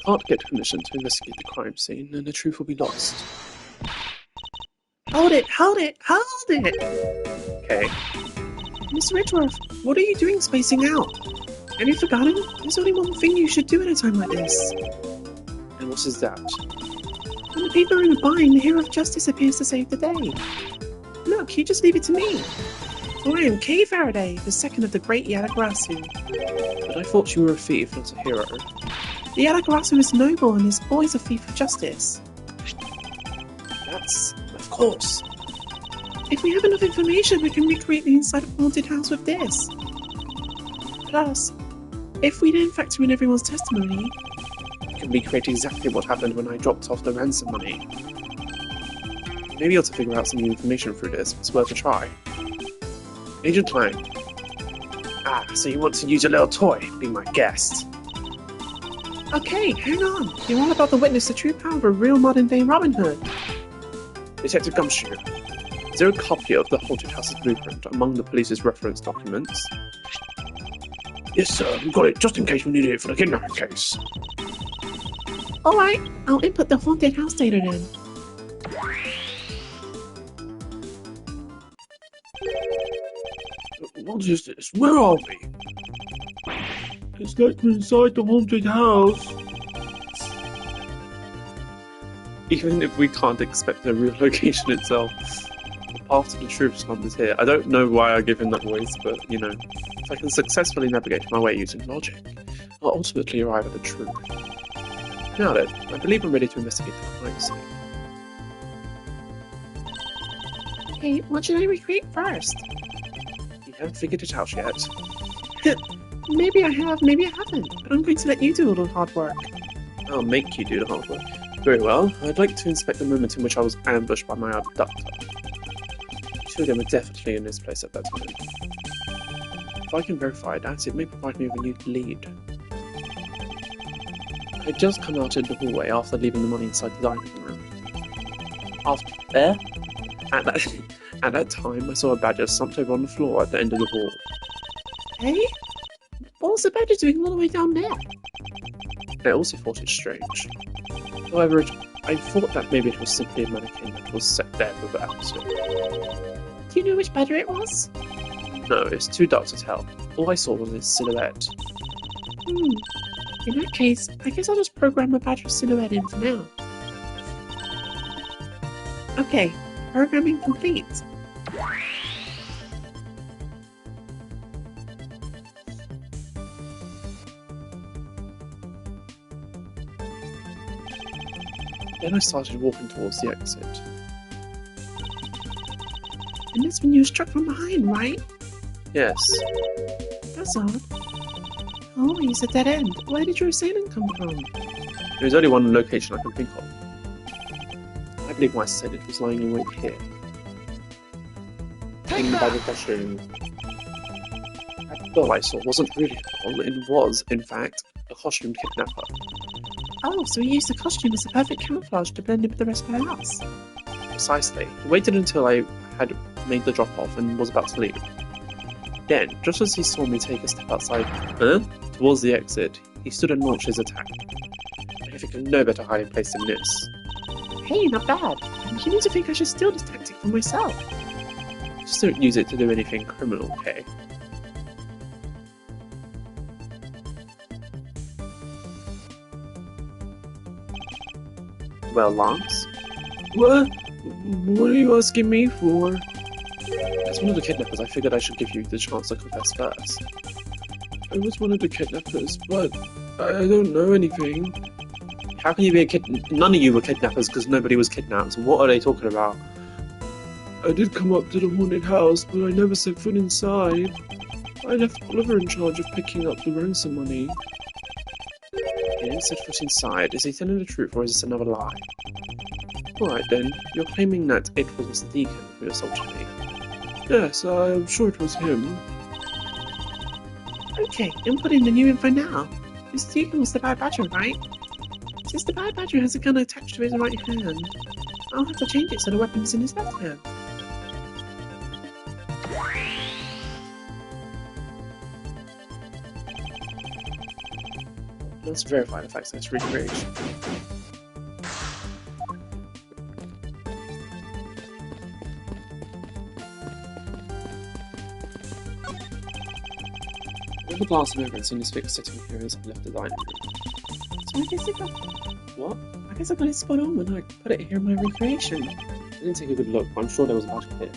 can't get permission to investigate the crime scene, and the truth will be lost. Hold it! Hold it! Hold it! Okay. Mr. Edgeworth, what are you doing spacing out? Have you forgotten? There's only one thing you should do at a time like this. And what is that? When the people are in a bind, the hero of justice appears to save the day. Look, you just leave it to me. For I am Kay Faraday, the second of the great Yadagarasu. But I thought you were a thief, not a hero. The Yadagarasu is noble and is always a thief of justice. That's... of course. If we have enough information, we can recreate the inside of a haunted house with this. Plus, if we then factor in everyone's testimony, We can recreate exactly what happened when I dropped off the ransom money. Maybe able to figure out some new information through this. It's worth a try. Agent Lang. Ah, so you want to use your little toy? Be my guest. okay, hang on. You're all about to witness the true power of a real modern-day Robin Hood. Detective Gumshoe. Is there a copy of the haunted house's blueprint among the police's reference documents? Yes, sir. We got it just in case we needed it for the kidnapping case. Alright, I'll input the haunted house data then. What is this? Where are we? It's like we're inside the haunted house. Even if we can't expect the real location itself, the path to the truth slump is here. I don't know why I give him that voice, but you know, if I can successfully navigate my way using logic, I'll ultimately arrive at the truth. Now then, I believe I'm ready to investigate the crime scene. Okay, what should I recreate first? You haven't figured it out yet. Maybe I have, maybe I haven't, but I'm going to let you do all the hard work. I'll make you do the hard work. Very well. I'd like to inspect the moment in which I was ambushed by my abductor. Two of them were definitely in this place at that time. If I can verify that, it may provide me with a new lead. I had just come out in the hallway after leaving the money inside the dining room. At that time, I saw a badger slumped over on the floor at the end of the hall. Hey? What was the badger doing all the way down there? I also thought it strange. However, I thought that maybe it was simply a mannequin that was set there for the atmosphere. Do you know which badger it was? No, it's too dark to tell. All I saw was its silhouette. In that case, I guess I'll just program the badger silhouette in for now. Okay, programming complete. Then I started walking towards the exit. And that's when you were struck from behind, right? Yes, That's odd. Oh, it's a dead end. Where did your assailant come from? there is only one location I can think of. I believe my assailant was lying in wait here. Hidden by the costume. That doll I saw wasn't really a doll, it was, in fact, a costumed kidnapper. Oh, so he used the costume as a perfect camouflage to blend in with the rest of the house. Precisely. He waited until I had made the drop-off and was about to leave. Then, just as he saw me take a step outside, towards the exit, he stood and launched his attack. I think of no better hiding place than this. Hey, not bad. I'm beginning to think I should steal this tactic for myself. Just don't use it to do anything criminal, okay? Well, Lance? What? What are you asking me for? As one of the kidnappers, I figured I should give you the chance to confess first. I was one of the kidnappers, but I don't know anything. How can you be a None of you were kidnappers because nobody was kidnapped. What are they talking about? I did come up to the haunted house, but I never set foot inside. I left Oliver in charge of picking up the ransom money. He didn't set foot inside. Is he telling the truth or is this another lie? Alright then, you're claiming that it was Mr. Deacon who assaulted me. Yes, I'm sure it was him. Okay, inputting the new info now. Mr. Deacon was the bad badger, right? Since the bad badger has a gun attached to his right hand, I'll have to change it so the weapon is in his left hand. Let's verify the facts of this recreation. With the glass of evidence in his fix sitting here as I left the dining room. So I guess I got What? I guess I got it spot on when I put it here in my recreation. I didn't take a good look, but I'm sure there was a magic here.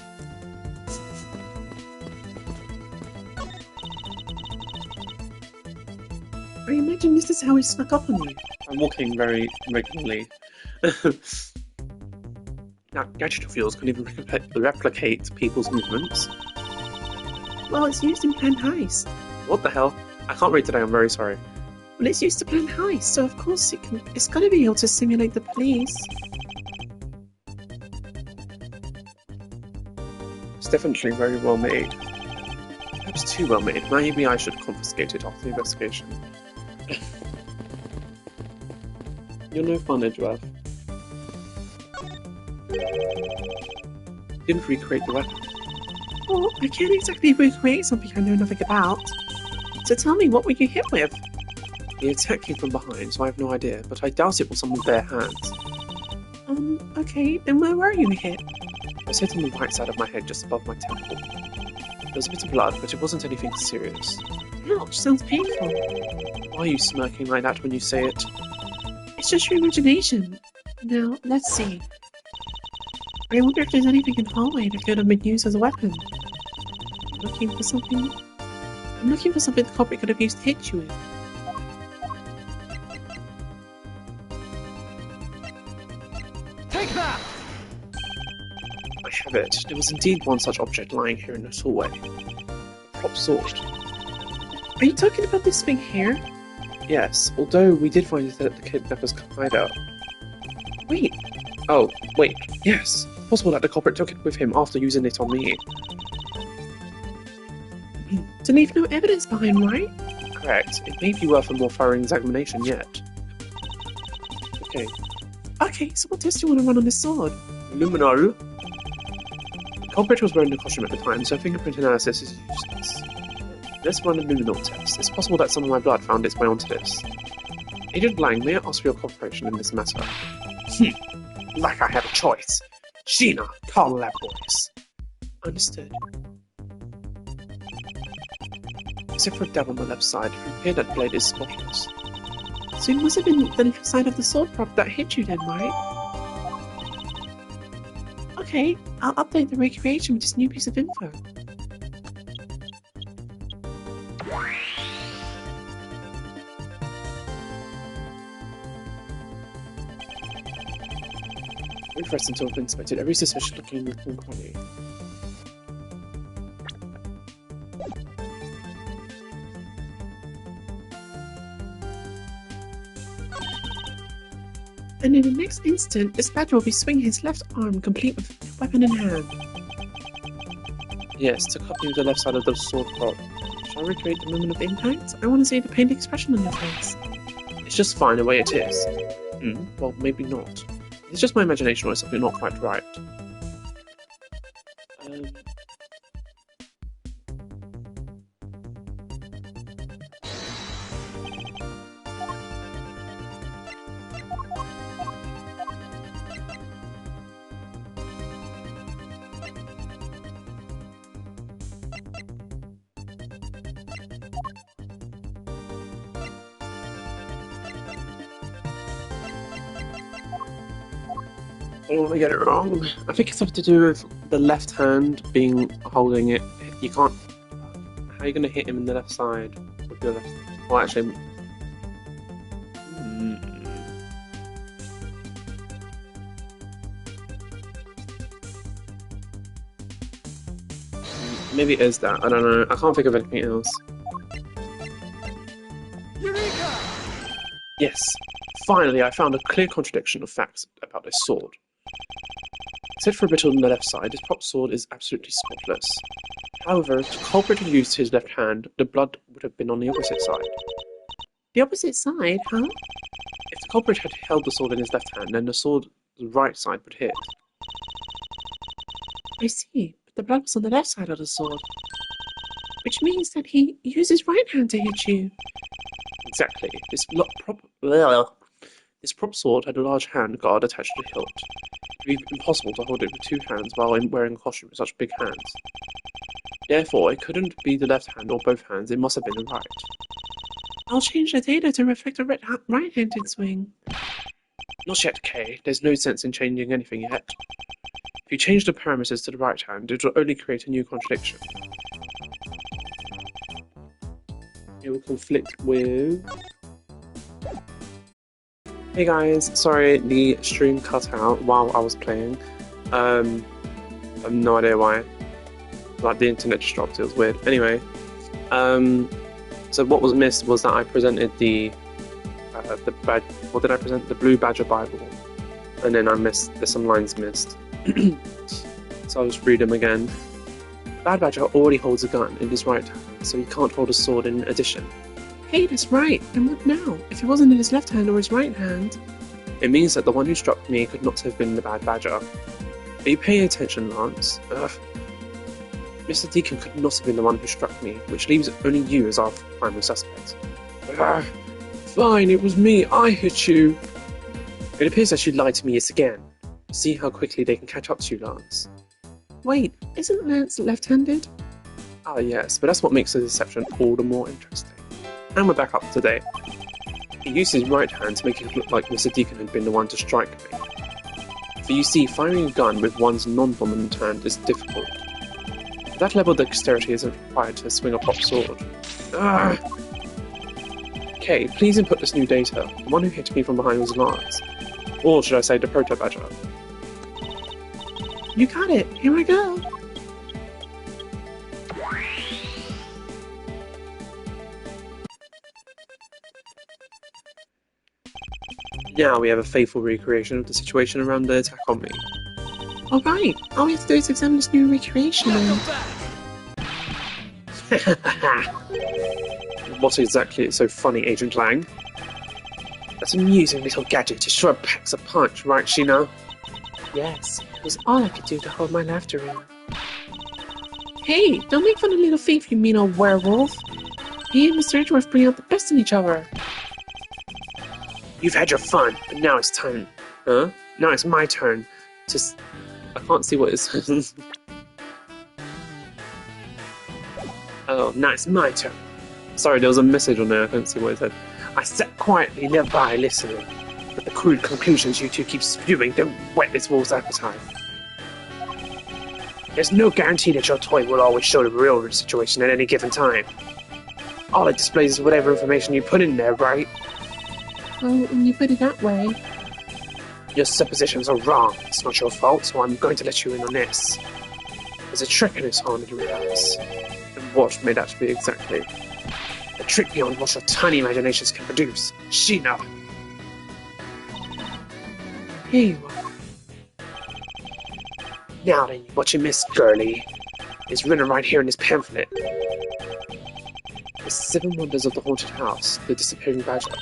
I imagine this is how he snuck up on you. I'm walking very regularly. Now, gadget fuels can even replicate people's movements. Well, it's used in planned heists. What the hell? I can't read today, I'm very sorry. Well, it's used to plan heists, so of course it's got to be able to simulate the police. It's definitely very well made. Perhaps too well made. Maybe I should confiscate it after the investigation. You're no fun, Edgeworth. Didn't recreate the weapon. Well, I can't exactly recreate something I know nothing about. So tell me, what were you hit with? The attack came from behind, so I have no idea, but I doubt it was someone's bare hands. Okay, then where were you hit? I was hit on the right side of my head, just above my temple. There was a bit of blood, but it wasn't anything serious. Ouch, sounds painful. Why are you smirking like that when you say it? It's just your imagination. Now, let's see. I wonder if there's anything in the hallway that could have been used as a weapon. I'm looking for something the culprit could have used to hit you with. Take that! I have it. There was indeed one such object lying here in this hallway. A prop sword. Are you talking about this thing here? Yes, although we did find it at the kidnapper's hideout. Wait, Oh, wait, yes. Possible that the culprit took it with him after using it on me. to leave no evidence behind, right? Correct. It may be worth a more thorough examination yet. Okay. Okay, so what test do you want to run on this sword? Luminol. The culprit was wearing a costume at the time, so fingerprint analysis is useless. Let's run a luminol test. It's possible that some of my blood found its way onto this. Agent Blank, may I ask for your cooperation in this matter? Like I have a choice. Gina, call lab boys. Understood. Except for a dab on the left side, it appears that blade is spotless. So it must have been the left side of the sword prop that hit you then, right? Okay, I'll update the recreation with this new piece of info. Refresh until I've inspected every suspicious looking quality. And in the next instant, this badger will be swinging his left arm complete with weapon in hand. Yes, to copy the left side of the sword prop. Shall I recreate the moment of impact? I want to see the pained expression on your face. It's just fine the way it is. Well, maybe not. It's just my imagination or something not quite right. I don't want to get it wrong. I think it's something to do with the left hand being holding it. You can't. How are you going to hit him in the left side with your left? Well, actually. Maybe it is that. I don't know. I can't think of anything else. Eureka! Yes. Finally, I found a clear contradiction of facts about this sword. Except for a bit on the left side, this prop sword is absolutely spotless. However, if the culprit had used his left hand, the blood would have been on the opposite side. The opposite side, huh? If the culprit had held the sword in his left hand, then the sword's right side would hit. I see, but the blood was on the left side of the sword. Which means that he used his right hand to hit you. Exactly. This prop sword had a large hand guard attached to the hilt. It would be impossible to hold it with two hands while wearing a costume with such big hands. Therefore, it couldn't be the left hand or both hands, it must have been the right. I'll change the data to reflect a right-handed swing. Not yet, Kay. There's no sense in changing anything yet. If you change the parameters to the right hand, it will only create a new contradiction. It will conflict with... Hey guys, sorry the stream cut out while I was playing. I have no idea why. Like the internet just dropped, it was weird. Anyway, so what was missed was that I presented the what did I present? The Blue Badger Bible, and then there's some lines missed. So I'll just read them again. Bad Badger already holds a gun in his right hand, so he can't hold a sword in addition. Hey, that's right. And what now? If it wasn't in his left hand or his right hand? It means that the one who struck me could not have been the Bad Badger. Are you paying attention, Lance? Mr. Deacon could not have been the one who struck me, which leaves only you as our primary suspect. Fine, it was me. I hit you. It appears that you lied to me yet again. See how quickly they can catch up to you, Lance. Wait, isn't Lance left-handed? Ah, yes, but that's what makes the deception all the more interesting. And we're back up to date. He used his right hand to make it look like Mr. Deacon had been the one to strike me. For you see, firing a gun with one's non-dominant hand is difficult. That level of dexterity isn't required to swing a pop sword. Okay, please input this new data. The one who hit me from behind was Lance. Or should I say the Proto Badger? You got it. Here I go. Now we have a faithful recreation of the situation around the attack on me. Alright, all we have to do is examine this new recreation and... What exactly is so funny, Agent Lang? That amusing little gadget sure packs a punch, right, Sheena? Yes, it was all I could do to hold my laughter in. Hey, don't make fun of little thief, you mean old werewolf. He and Mr. Edgeworth bring out the best in each other. You've had your fun, but now it's time. Huh? Now it's my turn to... I can't see what it says. Oh, now it's my turn. Sorry, there was a message on there, I couldn't see what it said. I sat quietly nearby listening, but the crude conclusions you two keep spewing don't whet this wolf's appetite. There's no guarantee that your toy will always show the real situation at any given time. All it displays is whatever information you put in there, right? Well, when you put it that way... Your suppositions are wrong. It's not your fault, so I'm going to let you in on this. There's a trick in this haunted house. And what may that be exactly? A trick beyond what your tiny imaginations can produce. Sheena! Here you are. Now then, what you missed, girlie, is written right here in this pamphlet. The 7 Wonders of the Haunted House, the Disappearing Badger.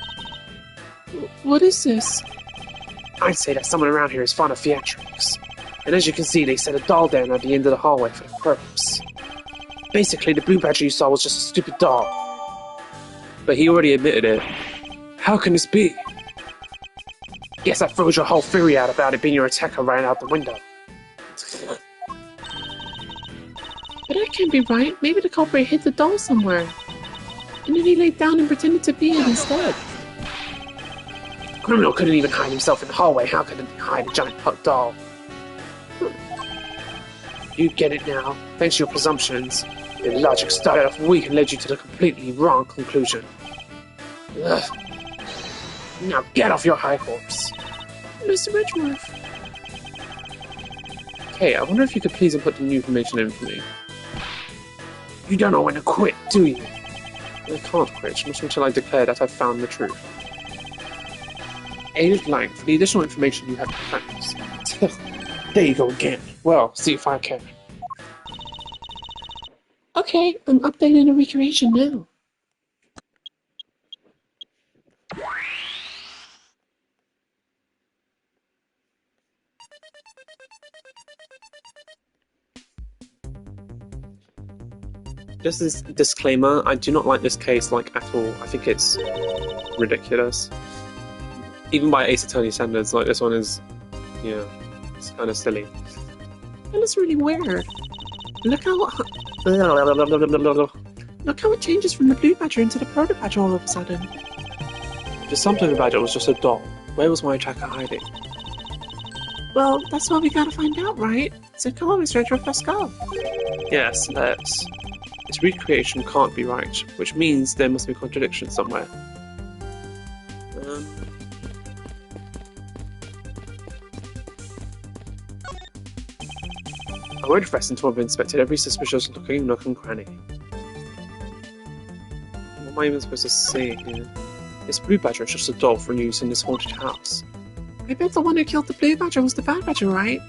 What is this? I'd say that someone around here is fond of theatrics. And as you can see, they set a doll down at the end of the hallway for the purpose. Basically, the Blue Badger you saw was just a stupid doll. But he already admitted it. How can this be? Guess that throws your whole theory out about it being your attacker right out the window. But that can't be right. Maybe the culprit hid the doll somewhere. And then he laid down and pretended to be it instead. Criminal couldn't even hide himself in the hallway. How could he hide a giant puck doll? You get it now. Thanks to your presumptions. Your logic started off weak and led you to the completely wrong conclusion. Ugh. Now get off your high horse. Mr. Edgeworth. Okay, I wonder if you could please input the new information in for me. You don't know when to quit, do you? I can't quit, not until I declare that I've found the truth. Agent Lang, for the additional information you have to practice. There you go again. Well, see if I can. Okay, I'm updating the recreation now. Just this disclaimer, I do not like this case, like, at all. I think it's ridiculous. Even by Ace Attorney standards, like, this one is, yeah, it's kind of silly. That is really weird. Look how it changes from the blue badger into the proto badger all of a sudden. The Sumpter Badger was just a doll. Where was my attacker hiding? Well, that's what we gotta find out, right? So come on, Mr. Edgeworth, let's go. Yes, let's. This recreation can't be right, which means there must be a contradiction somewhere. I won't rest until I've inspected every suspicious looking nook and cranny. What am I even supposed to say here? This blue badger is just a doll for use in this haunted house. I bet the one who killed the blue badger was the bad badger, right?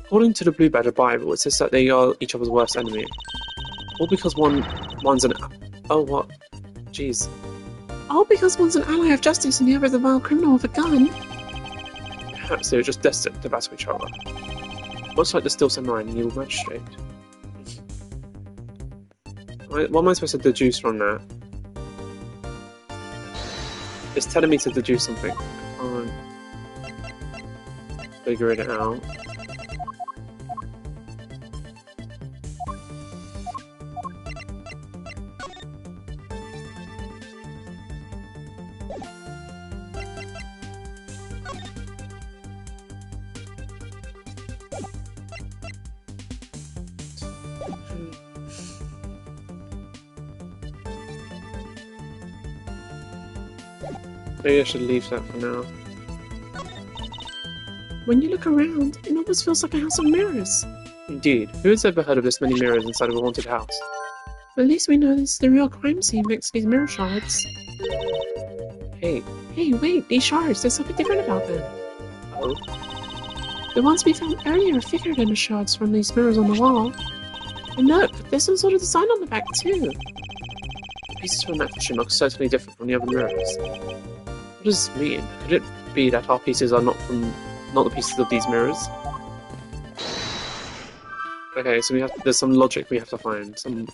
According to the Blue Badger Bible, it says that they are each other's worst enemy. All because one's an... Oh, what? Jeez. All because one's an ally of justice and the other the vile criminal with a gun. Perhaps they were just destined to battle each other. Much like the Still Samurai and the Evil Magistrate. What am I supposed to deduce from that? It's telling me to deduce something. I can't figure it out. Maybe I should leave that for now. When you look around, it almost feels like a house of mirrors. Indeed, who has ever heard of this many mirrors inside of a haunted house? But at least we know this is the real crime scene next to these mirror shards. Hey. Hey, wait, these shards, there's something different about them. Oh? The ones we found earlier are thicker than the shards from these mirrors on the wall. And look, there's some sort of design on the back too. The pieces from that fishing look certainly different from the other mirrors. What does this mean? Could it be that our pieces are not the pieces of these mirrors? Okay, so there's some logic we have to find. Some...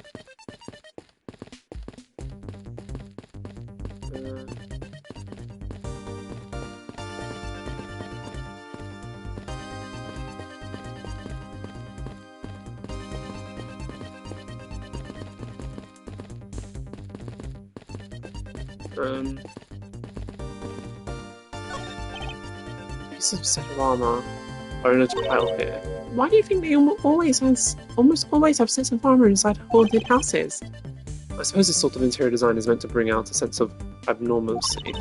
piece of set of armor. Owner to pile here. Why do you think they almost always have sets of armor inside haunted houses? I suppose this sort of interior design is meant to bring out a sense of abnormalcy.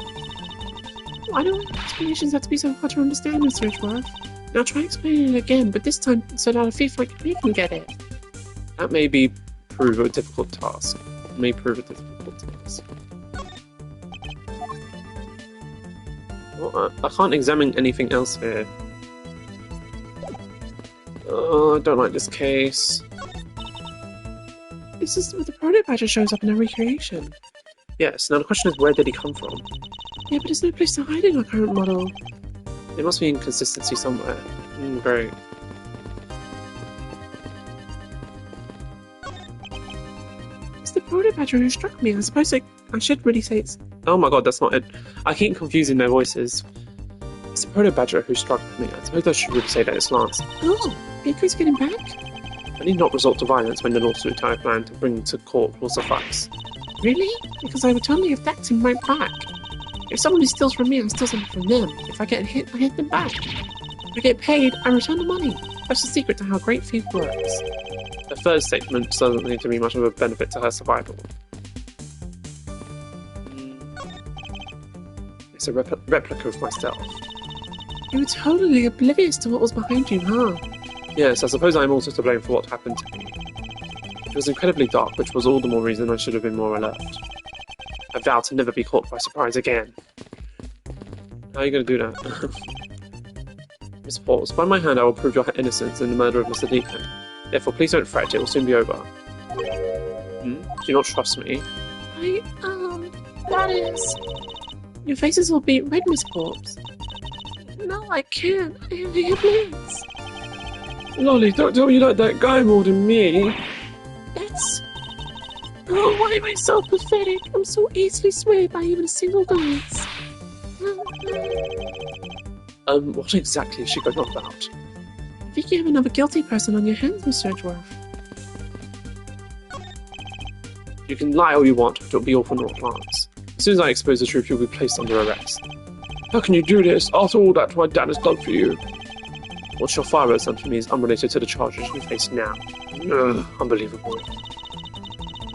Why do explanations have to be so hard to understand, Mr. Edgeworth? Now try explaining it again, but this time so that a thief like me can get it. That may prove a difficult task. Well, I can't examine anything else here. Oh, I don't like this case. This is where the proto badger shows up in our recreation. Yes, now the question is, where did he come from? Yeah, but there's no place to hide in our current model. There must be inconsistency somewhere. Great. It's the proto badger who struck me. I suppose I should really say it's... Oh my god, that's not it. I keep confusing their voices. It's the proto badger who struck me. I suppose I should really say that it's Lance. Oh, Baker's getting back? I need not resort to violence when the lawsuit I plan to bring to court will suffice. Really? Because I would totally affect him right back. If somebody steals from me, I steal something from them. If I get hit, I hit them back. If I get paid, I return the money. That's the secret to how great thief works. The third statement doesn't seem to be much of a benefit to her survival. It's a replica of myself. You were totally oblivious to what was behind you, huh? Yes, I suppose I am also to blame for what happened to me. It was incredibly dark, which was all the more reason I should have been more alert. I vow to never be caught by surprise again. How are you going to do that? Miss Pauls, by my hand I will prove your innocence in the murder of Mr. Deacon. Therefore, please don't fret, it will soon be over. Do you not trust me? That is... Your faces will be red, Miss Corpse. No, I can't. I have bleeds. Lolly, don't tell me you like that guy more than me. That's... Oh, why am I so pathetic? I'm so easily swayed by even a single glance. What exactly is she going on about? I think you have another guilty person on your hands, Mr. Edgeworth. You can lie all you want, but it'll be all for naught glance. As soon as I expose the truth, you'll be placed under arrest. How can you do this after all that my dad has done for you? What your father has done for me is unrelated to the charges you face now. Ugh, unbelievable.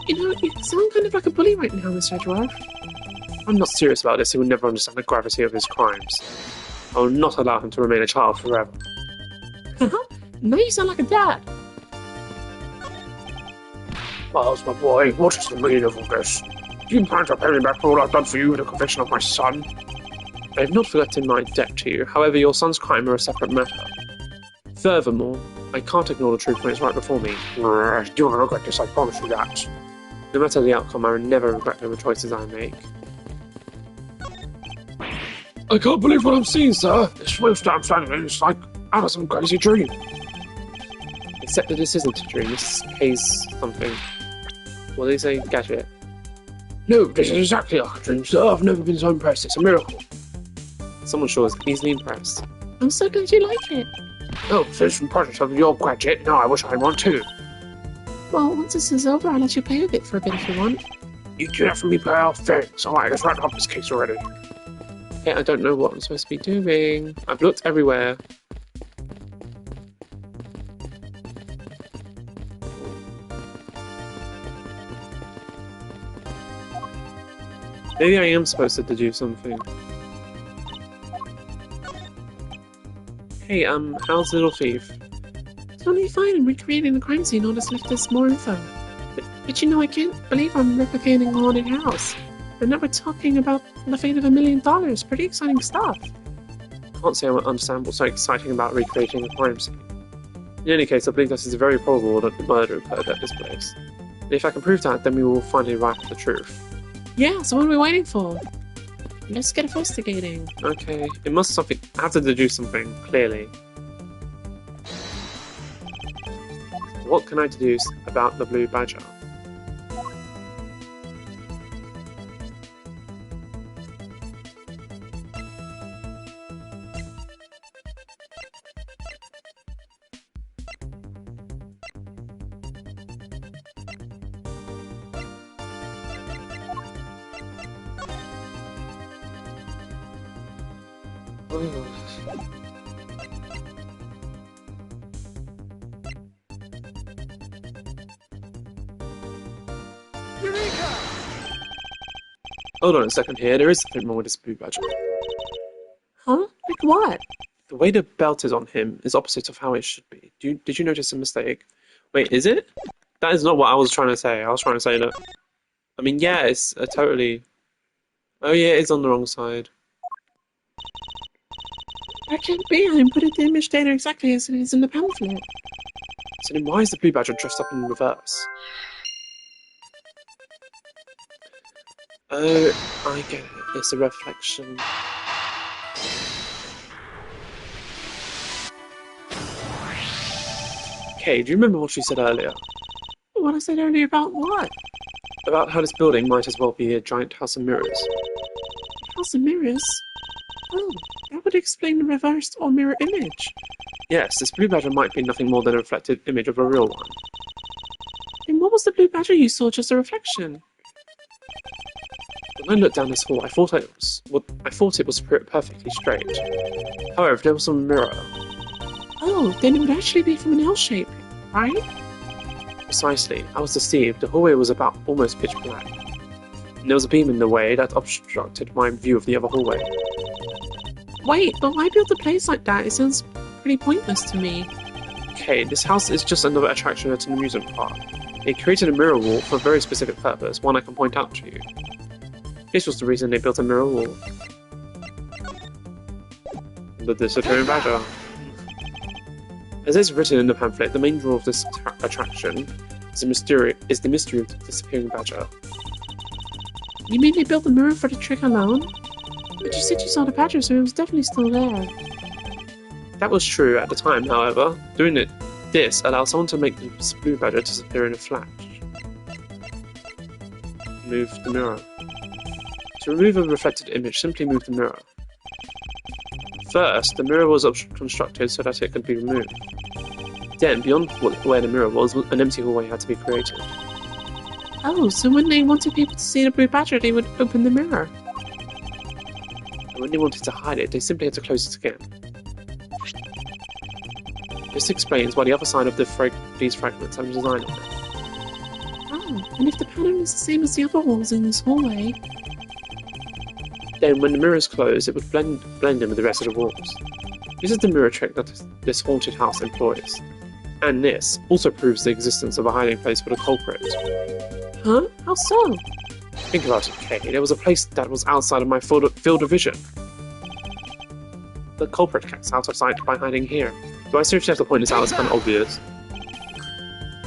You know, you sound kind of like a bully right now, Mr. Edgeworth. I'm not serious about this. He will never understand the gravity of his crimes. I will not allow him to remain a child forever. Now you sound like a dad. Miles, my boy, what is the meaning of all this? Do you plan to pay me back for all I've done for you with the conviction of my son? I have not forgotten my debt to you. However, your son's crime are a separate matter. Furthermore, I can't ignore the truth when it's right before me. You will regret this, I promise you that. No matter the outcome, I will never regret the choices I make. I can't believe what I'm seeing, sir. This swift I'm standing in is like out of some crazy dream. Except that this isn't a dream, this is Kay's something. What do they say? Gadget? No, this is exactly like a dream, sir. I've never been so impressed. It's a miracle. Someone sure is easily impressed. I'm so glad you like it. Oh, finish from project of your gadget. Now I wish I had one too. Well, once this is over, I'll let you play with it for a bit if you want. You do that for me, pal. Thanks. Alright, let's wrap up this case already. Okay, I don't know what I'm supposed to be doing. I've looked everywhere. Maybe I am supposed to do something. Hey, how's Little Thief? Totally fine. I'm recreating the crime scene in order to lift us more info. But you know, I can't believe I'm replicating a haunted house. And now we're talking about the fate of $1 million. Pretty exciting stuff. Can't say I understand what's so exciting about recreating a crime scene. In any case, I believe that it is very probable that the murder occurred at this place. And if I can prove that, then we will finally arrive at the truth. Yeah, so what are we waiting for? Let's get investigating. Okay, it must something. I have to deduce something, clearly. What can I deduce about the blue badger? Eureka! Hold on a second here, there is something wrong with this blue badger. Huh? Like what? The way the belt is on him is opposite of how it should be. Did you notice a mistake? Wait, is it? That is not what I was trying to say. I was trying to say that... I mean, yeah, it's a totally... Oh yeah, it's on the wrong side. That can't be. I inputted the image data exactly as it is in the pamphlet. So then why is the blue badger dressed up in reverse? Oh, I get it. It's a reflection. Okay, do you remember what she said earlier? What I said earlier about what? About how this building might as well be a giant house of mirrors. House of mirrors? Oh, that would explain the reversed or mirror image. Yes, this blue badger might be nothing more than a reflected image of a real one. Then what was the blue badger you saw, just a reflection? When I looked down this hall, I thought it was perfectly straight. However, there was a mirror. Oh, then it would actually be from an L shape, right? Precisely. I was deceived. The hallway was about almost pitch black. And there was a beam in the way that obstructed my view of the other hallway. Wait, but why build the place like that? It sounds pretty pointless to me. Okay, this house is just another attraction at an amusement park. It created a mirror wall for a very specific purpose, one I can point out to you. This was the reason they built a mirror wall. The disappearing badger. As is written in the pamphlet, the main draw of this attraction is the mystery of the disappearing badger. You mean they built the mirror for the trick alone? But you said you saw the badger, so it was definitely still there. That was true at the time, however. This allows someone to make the blue badger disappear in a flash. move the mirror. To remove a reflected image, simply move the mirror. First, the mirror was constructed so that it could be removed. Then, beyond where the mirror was, an empty hallway had to be created. Oh, so when they wanted people to see the blue badger, they would open the mirror. And when they wanted to hide it, they simply had to close it again. This explains why the other side of these fragments have a design on it. Oh, and if the pattern is the same as the other walls in this hallway... Then, when the mirror is closed, it would blend in with the rest of the walls. This is the mirror trick that this haunted house employs. And this also proves the existence of a hiding place for the culprit. Huh? How so? Think about it, Kay. There was a place that was outside of my field of vision. The culprit gets out of sight by hiding here. Do I seriously have to point this out? It's kind of obvious.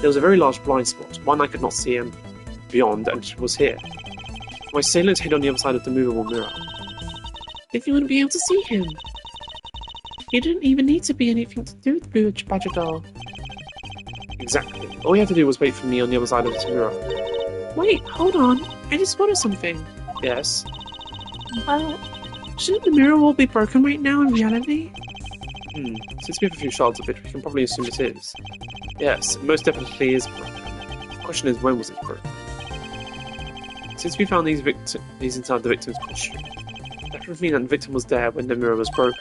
There was a very large blind spot, one I could not see beyond, and it was here. My assailant hid on the other side of the movable mirror. If you want to be able to see him. You didn't even need to be anything to do with the blue badger doll. Exactly. All you had to do was wait for me on the other side of this mirror. Wait, hold on. I just spotted something. Yes? Well, shouldn't the mirror wall be broken right now in reality? Since we have a few shards of it, we can probably assume it is. Yes, it most definitely is broken. The question is, when was it broken? Since we found these inside the victim's costume, that would mean that the victim was there when the mirror was broken.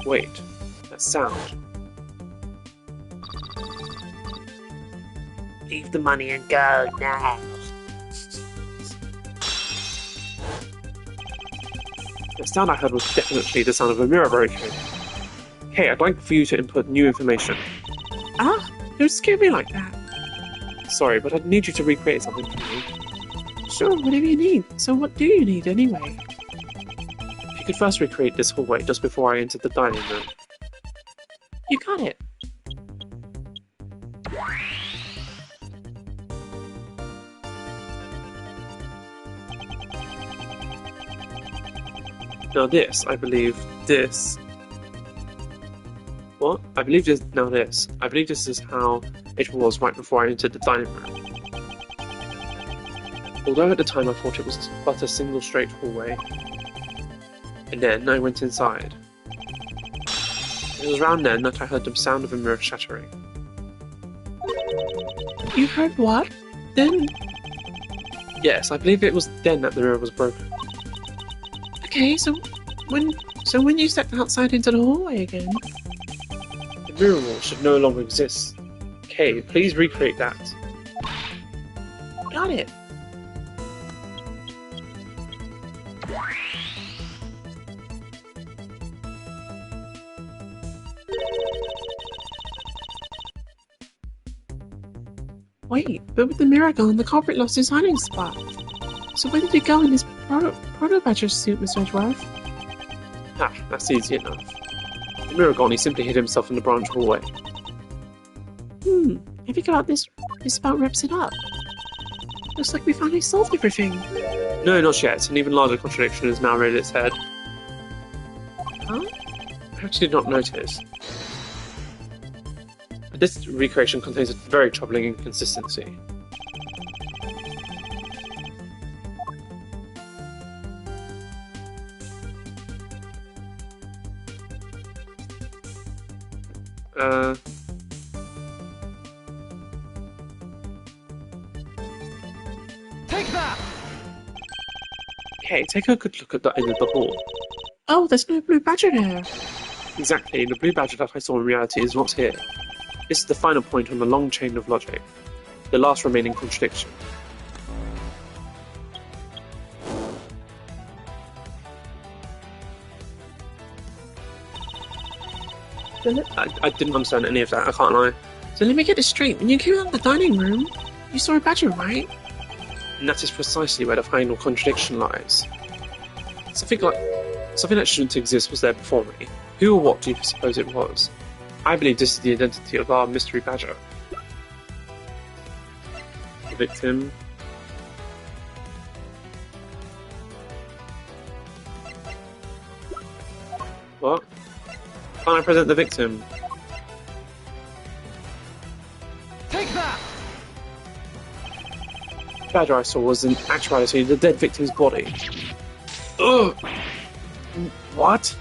Wait, that sound. Leave the money and go now. The sound I heard was definitely the sound of a mirror breaking. Okay, I'd like for you to input new information. Ah, don't scare me like that. Sorry, but I'd need you to recreate something for me. Sure, whatever you need. So what do you need anyway? If you could first recreate this hallway just before I entered the dining room. You got it. Now this, I believe this... What? I believe this is how it was right before I entered the dining room. Although at the time I thought it was but a single straight hallway. And then I went inside. It was around then that I heard the sound of a mirror shattering. You heard what? Then... Yes, I believe it was then that the mirror was broken. Okay, so when you stepped outside into the hallway again? The mirror wall should no longer exist. Okay, please recreate that. Got it. Wait, but with the mirror gone, the culprit lost his hiding spot. So where did he go in his proto-badger suit, Mr. Edgeworth? Ah, that's easy enough. The mirror gone, he simply hid himself in the branch hallway. I think about this about wraps it up. Looks like we finally solved everything. No, not yet. An even larger contradiction has now reared its head. Huh? Perhaps you did not notice. This recreation contains a very troubling inconsistency. Take that! Okay, take a good look at the end of the hall. Oh, there's no blue badger there. Exactly, the blue badger that I saw in reality is not here. This is the final point on the long chain of logic. The last remaining contradiction. I didn't understand any of that, I can't lie. So let me get this straight. When you came out of the dining room, you saw a badger, right? And that is precisely where the final contradiction lies. Something that shouldn't exist was there before me. Who or what do you suppose it was? I believe this is the identity of our mystery badger. The victim. What? Can't I present the victim? Take that! splatter I saw was in actuality the dead victim's body. Ugh! What?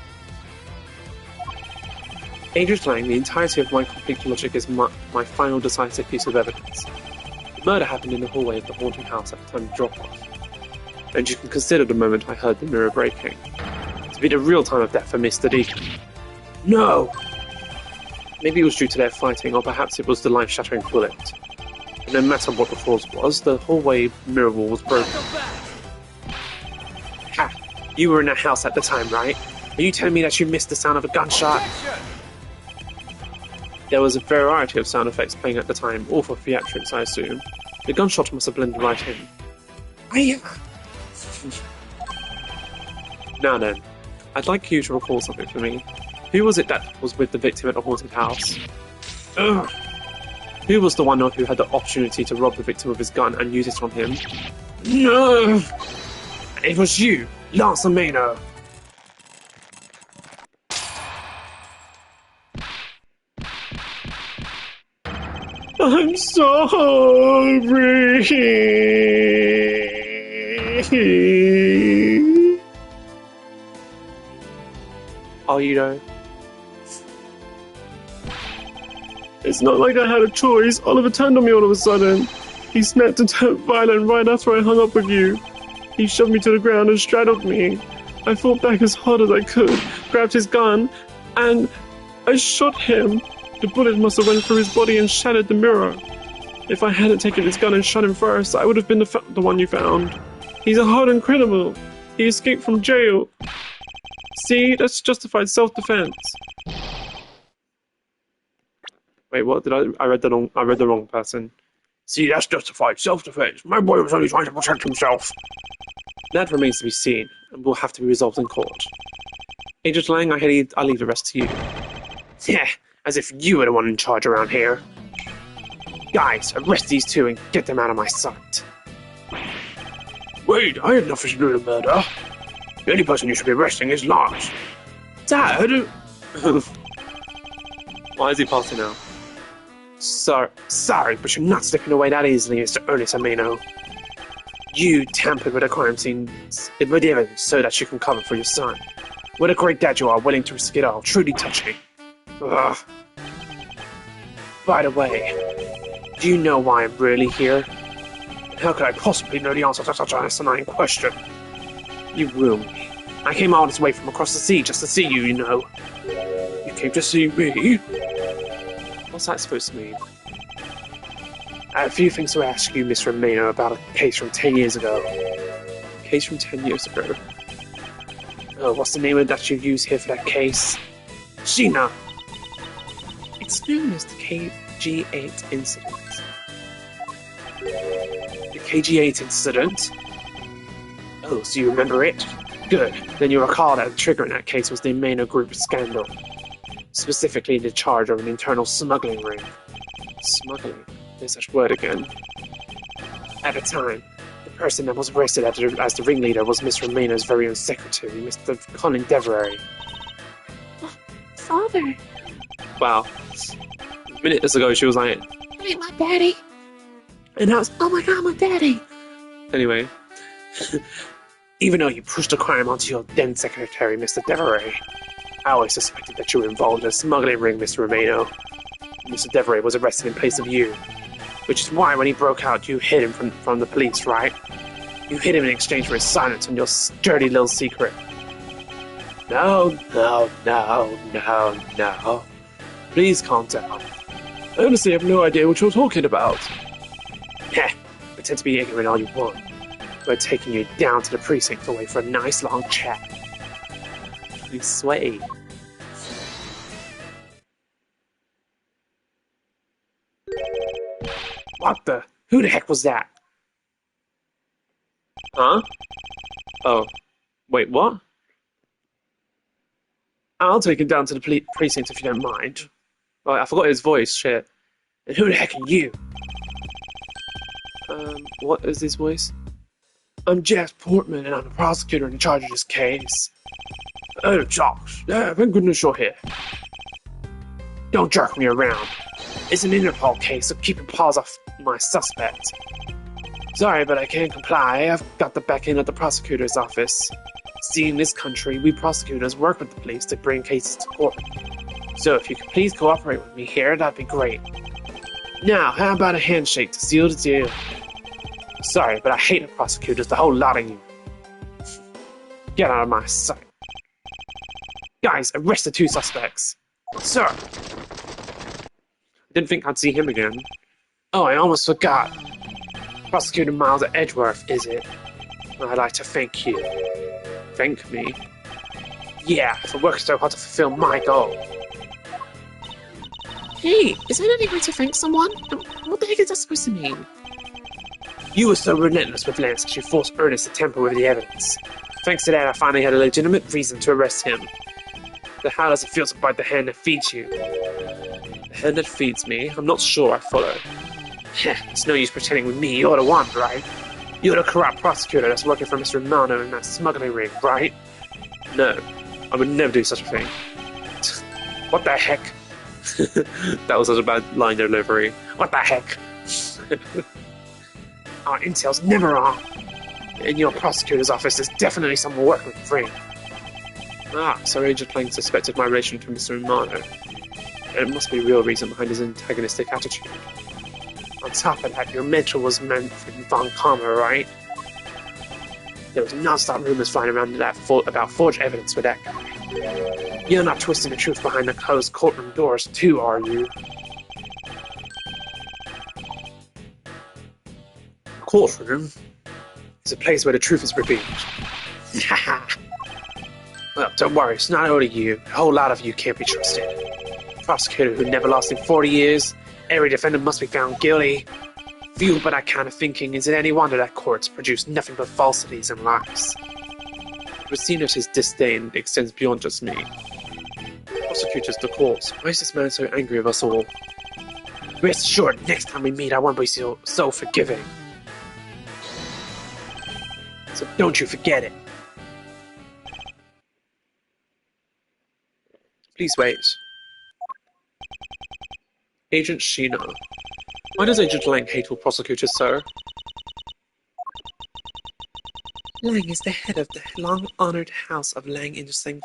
Adrian Lang, the entirety of my complete logic is my final decisive piece of evidence. The murder happened in the hallway of the haunted house at the time of drop-off. And you can consider the moment I heard the mirror breaking to be the real time of death for Mr. Deacon. No! Maybe it was due to their fighting, or perhaps it was the life-shattering bullet. But no matter what the cause was, the hallway mirror wall was broken. Ha! You were in that house at the time, right? Are you telling me that you missed the sound of a gunshot? There was a variety of sound effects playing at the time, all for theatrics, I assume. The gunshot must have blended right in. Now then, I'd like you to recall something for me. Who was it that was with the victim at the haunted house? Ugh. Who was the one who had the opportunity to rob the victim of his gun and use it on him? No! It was you, Lance Ameno. I'm sorry. Are you though? It's not like I had a choice. Oliver turned on me all of a sudden. He snapped and turned violent right after I hung up with you. He shoved me to the ground and straddled me. I fought back as hard as I could, grabbed his gun, and I shot him. The bullet must have went through his body and shattered the mirror. If I hadn't taken his gun and shot him first, I would have been the one you found. He's a hardened criminal. He escaped from jail. See, that's justified self-defense. Wait, what? I read the wrong person. See, that's justified self-defense. My boy was only trying to protect himself. That remains to be seen, and will have to be resolved in court. Agent Lang, I leave the rest to you. Yeah, as if you were the one in charge around here. Guys, arrest these two and get them out of my sight. Wait, I had nothing to do with the murder. The only person you should be arresting is Lars. Dad? Why is he passing out? Sorry, but you're not slipping away that easily, Mr. Ernest Ameno. You tampered with a crime scene with evidence so that you can cover for your son. What a great dad you are, willing to risk it all. Truly touching. Ugh. By the way, do you know why I'm really here? How could I possibly know the answer to such an asinine question? You ruined me. I came all this way from across the sea just to see you, you know. You came to see me? What's that supposed to mean? I have a few things to ask you, Mr. Ameno, about a case from 10 years ago. A case from 10 years ago? Oh, what's the name of that you used here for that case? Sheena! It's known as the KG8 incident. The KG8 incident? Oh, so you remember it? Good. Then you recall that the trigger in that case was the Ameno Group scandal. Specifically the charge of an internal smuggling ring. Smuggling? There's such word again. At the time, the person that was arrested as the ringleader was Mr. Ameno's very own secretary, Mr. Colin Devereaux. Oh, Father! Wow. Minutes ago she was like, Wait, my daddy! and now it's, Oh my god, my daddy! anyway. Even though you pushed the crime onto your then secretary, Mr. Devereaux, I always suspected that you were involved in a smuggling ring, Mr. Ameno. Mr. Devereaux was arrested in place of you. Which is why when he broke out, you hid him from the police, right? You hid him in exchange for his silence on your dirty little secret. No. Please calm down. I honestly have no idea what you're talking about. Heh, pretend to be ignorant all you want. We're taking you down to the precinct to wait for a nice long chat. Please sway. What the? Who the heck was that? Huh? Oh. Wait, what? I'll take him down to the precinct if you don't mind. Oh, I forgot his voice, shit. And who the heck are you? What is his voice? I'm Jeff Portman, and I'm the prosecutor in charge of this case. Oh, Josh. Thank goodness you're here. Don't jerk me around. It's an Interpol case, so keep your paws off my suspect. Sorry, but I can't comply. I've got the backing of the prosecutor's office. See, in this country, we prosecutors work with the police to bring cases to court. So if you could please cooperate with me here, that'd be great. Now, how about a handshake to seal the deal? Sorry, but I hate the prosecutors, the whole lot of you. Get out of my sight. Guys, arrest the 2 suspects. Sir! I didn't think I'd see him again. Oh, I almost forgot. Prosecutor Miles at Edgeworth, is it? I'd like to thank you. Thank me? Yeah, for working so hard to fulfill my goal. Hey, is there any way to thank someone? What the heck is that supposed to mean? You were so relentless with Lance that you forced Ernest to tamper with the evidence. Thanks to that, I finally had a legitimate reason to arrest him. But how does it feel to bite the hand that feeds you? The hand that feeds me? I'm not sure I follow. It's no use pretending with me, you're the one, right? You're the corrupt prosecutor that's working for Mr. Romano in that smuggling ring, right? No, I would never do such a thing. What the heck? That was such a bad line delivery. What the heck? Our intel's never wrong. In your prosecutor's office, there's definitely someone working with the ring. Ah, so Agent Lang suspected my relation to Mr. Romano. And it must be a real reason behind his antagonistic attitude. On top of that, your mentor was Manfred von Kammer, right? There was non-stop rumors flying around about forged evidence with that guy. You're not twisting the truth behind the closed courtroom doors, too, are you? Courtroom is a place where the truth is revealed. Well, don't worry, it's not only you. A whole lot of you can't be trusted. Prosecutor who never lost in 40 years. Every defendant must be found guilty. Fueled by that kind of thinking, is it any wonder that courts produce nothing but falsities and lies? It would seem that his disdain extends beyond just me. Prosecutors, the courts. Why is this man so angry with us all? Rest assured, next time we meet, I won't be so forgiving. So don't you forget it. Please wait. Agent Sheena. Why does Agent Lang hate all prosecutors, sir? Lang is the head of the long-honored house of Lang Fa.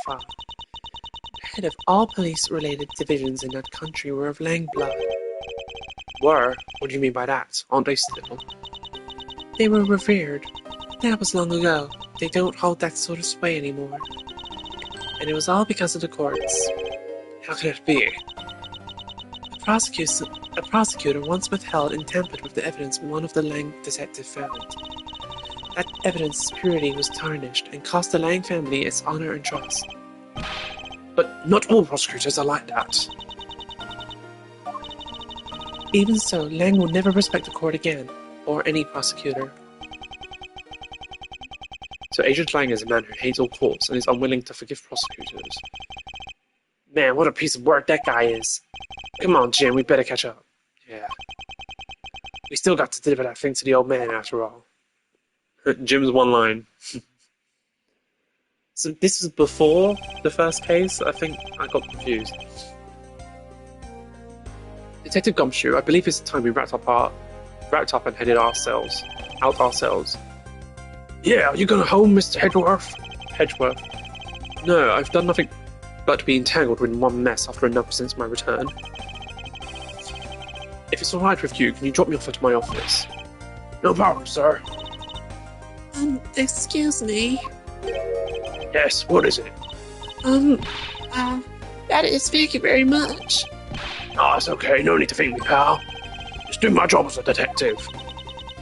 The head of all police-related divisions in that country were of Lang blood. Were? What do you mean by that? Aren't they still? They were revered. That was long ago. They don't hold that sort of sway anymore. And it was all because of the courts. How can it be? A prosecutor once withheld and tampered with the evidence one of the Lang detectives found. That evidence's purity was tarnished and cost the Lang family its honor and trust. But not all prosecutors are like that. Even so, Lang will never respect the court again, or any prosecutor. So Agent Lang is a man who hates all courts and is unwilling to forgive prosecutors. Man, what a piece of work that guy is. Come on, Jim, we better catch up. Yeah. We still got to deliver that thing to the old man, after all. Jim's one line. So this is before the first case? I think I got confused. Detective Gumshoe, I believe it's time we wrapped up and headed out ourselves. Yeah, are you gonna home, Mr. Edgeworth? No, I've done nothing but be entangled in one mess after another since my return. If it's alright with you, can you drop me off at my office? No problem, sir. Excuse me. Yes, what is it? That is thank you very much. Oh, it's okay, no need to thank me, pal. Just do my job as a detective.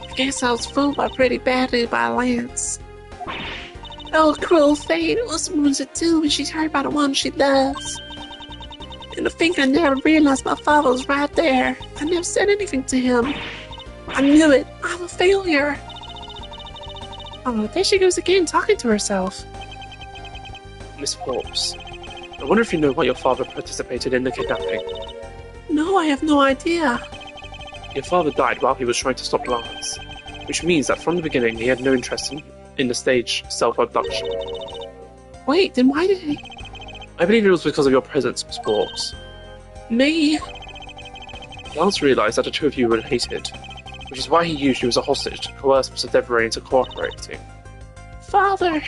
I guess I was fooled pretty badly by Lance. Oh, cruel fate, it was wounded too when she heard about the one she loves. And to think I never realized my father was right there. I never said anything to him. I knew it. I'm a failure. Oh, there she goes again, talking to herself. Miss Forbes, I wonder if you know why your father participated in the kidnapping. No, I have no idea. Your father died while he was trying to stop Lance, which means that from the beginning he had no interest in the staged self-abduction. Wait, then why did he... I believe it was because of your presence, Miss Forbes. Me? Lance realized that the two of you were related. which is why he used you as a hostage to coerce Mr. Devereaux into cooperating. Father!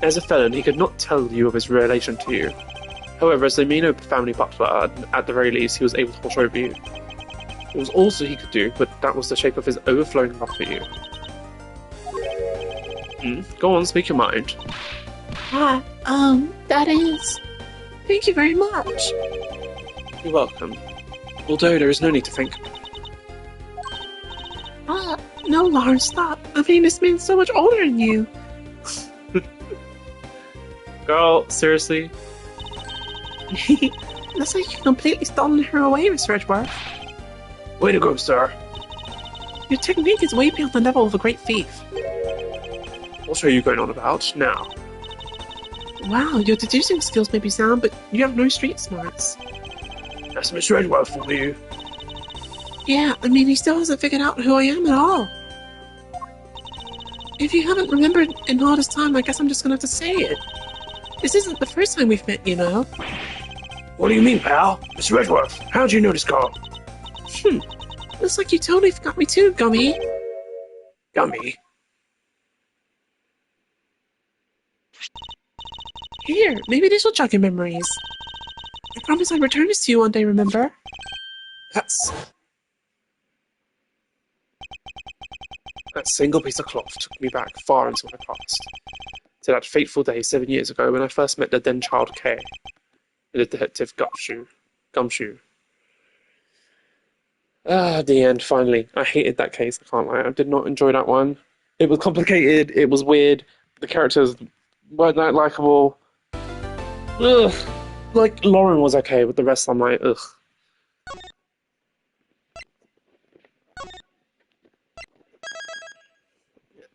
As a felon, he could not tell you of his relation to you. However, as the Amino family butler, at the very least, he was able to watch over you. It was all he could do, but that was the shape of his overflowing love for you. Go on, speak your mind. That is... Thank you very much. You're welcome. Although there is no need to thank me. No, Lars, stop. I mean, this man's so much older than you. Girl, seriously? Looks like you've completely stolen her away, Mr. Edgeworth. Way to go, sir. Your technique is way beyond the level of a great thief. What are you going on about now? Wow, your deducing skills may be sound, but you have no street smarts. That's Mr. Edgeworth for you. Yeah, I mean, he still hasn't figured out who I am at all. If you haven't remembered in all this time, I guess I'm just gonna have to say it. This isn't the first time we've met, you know. What do you mean, pal? Mr. Edgeworth, how'd you know this car? Looks like you totally forgot me too, Gummy. Gummy? Here, maybe this will jog your memories. I promise I'd return this to you one day, remember? That single piece of cloth took me back far into my past. To that fateful day 7 years ago when I first met the then child Kay, the detective Gumshoe. The end, finally. I hated that case, I can't lie. I did not enjoy that one. It was complicated, it was weird, the characters weren't that likeable. Ugh. Like, Lauren was okay, but the rest I'm like, ugh.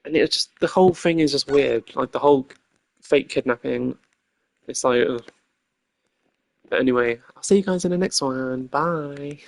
And it's just, the whole thing is just weird. Like, the whole fake kidnapping. It's like, ugh. But anyway, I'll see you guys in the next one. Bye.